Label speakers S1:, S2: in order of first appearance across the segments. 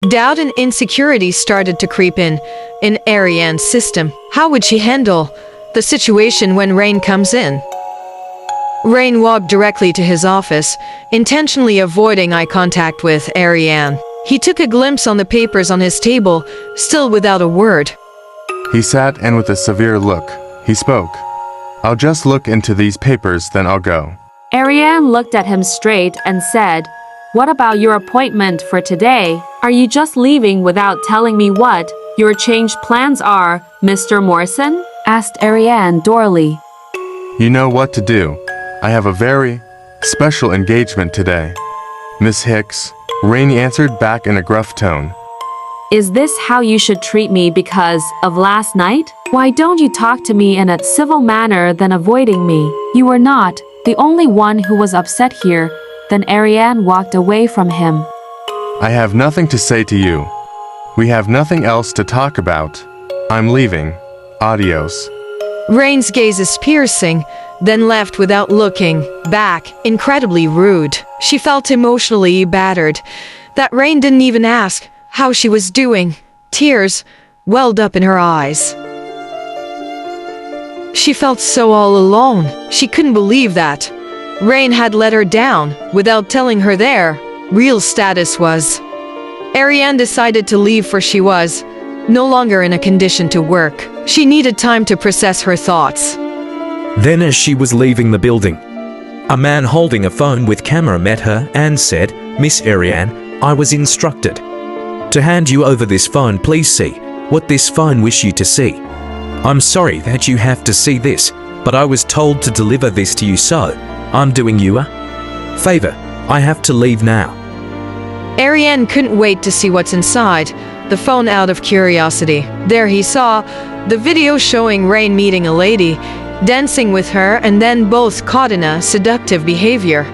S1: Doubt and insecurity started to creep in Ariane's system. How would she handle the situation when Rain comes in? Rain walked directly to his office, intentionally avoiding eye contact with Ariane. He took a glimpse on the papers on his table, still without a word.
S2: He sat, and with a severe look, he spoke. "I'll just look into these papers, then I'll go."
S3: Ariane looked at him straight and said, "What about your appointment for today? Are you just leaving without telling me what your changed plans are, Mr. Morrison?" asked Ariane dourly.
S2: "You know what to do. I have a very special engagement today, Miss Hicks," Rain answered back in a gruff tone.
S3: "Is this how you should treat me because of last night? Why don't you talk to me in a civil manner than avoiding me? You were not the only one who was upset here." Then Ariane walked away from him.
S2: "I have nothing to say to you. We have nothing else to talk about. I'm leaving. Adios."
S1: Rain's gaze is piercing, then left without looking back, incredibly rude. She felt emotionally battered, that Rain didn't even ask how she was doing. Tears welled up in her eyes. She felt so all alone. She couldn't believe that Rain had let her down without telling her their real status was. Ariane decided to leave, for she was no longer in a condition to work. She needed time to process her thoughts.
S4: Then as she was leaving the building, a man holding a phone with camera met her and said, "Miss Ariane, I was instructed to hand you over this phone. Please see what this phone wish you to see. I'm sorry that you have to see this, but I was told to deliver this to you, so I'm doing you a favor. I have to leave now."
S1: Ariane couldn't wait to see what's inside the phone out of curiosity. There he saw the video showing Rain meeting a lady, dancing with her, and then both caught in a seductive behavior.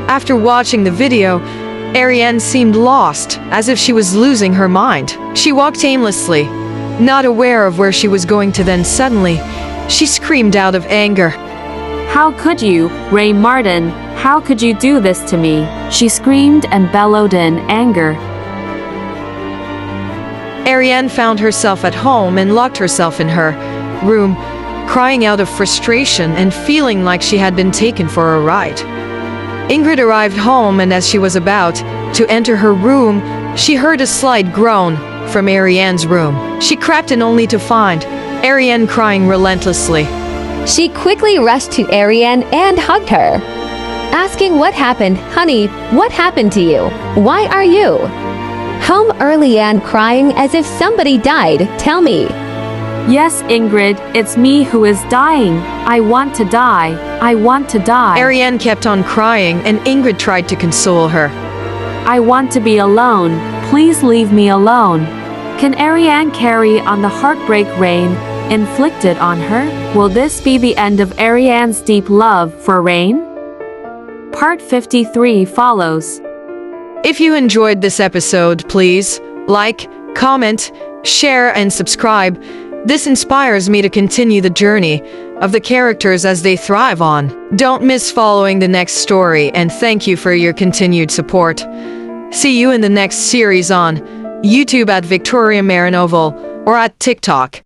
S1: After watching the video, Ariane seemed lost, as if she was losing her mind. She walked aimlessly, not aware of where she was going to. Then suddenly, she screamed out of anger.
S3: "How could you, Ray Martin? How could you do this to me?" she screamed and bellowed in anger.
S1: Ariane found herself at home and locked herself in her room, crying out of frustration and feeling like she had been taken for a ride. Ingrid arrived home, and as she was about to enter her room, she heard a slight groan from Ariane's room. She crept in only to find Ariane crying relentlessly.
S5: She quickly rushed to Ariane and hugged her, asking, "What happened, honey? What happened to you? Why are you home early and crying as if somebody died? Tell me."
S3: "Yes, Ingrid, it's me who is dying. I want to die. I want to die."
S1: Ariane kept on crying, and Ingrid tried to console her.
S3: "I want to be alone. Please leave me alone." Can Ariane carry on the heartbreak Rain inflicted on her? Will this be the end of Ariane's deep love for Rain? Part 53 follows.
S1: If you enjoyed this episode, please like, comment, share, and subscribe. This inspires me to continue the journey of the characters as they thrive on. Don't miss following the next story, and thank you for your continued support. See you in the next series on YouTube at Victoria Marinoval or at TikTok.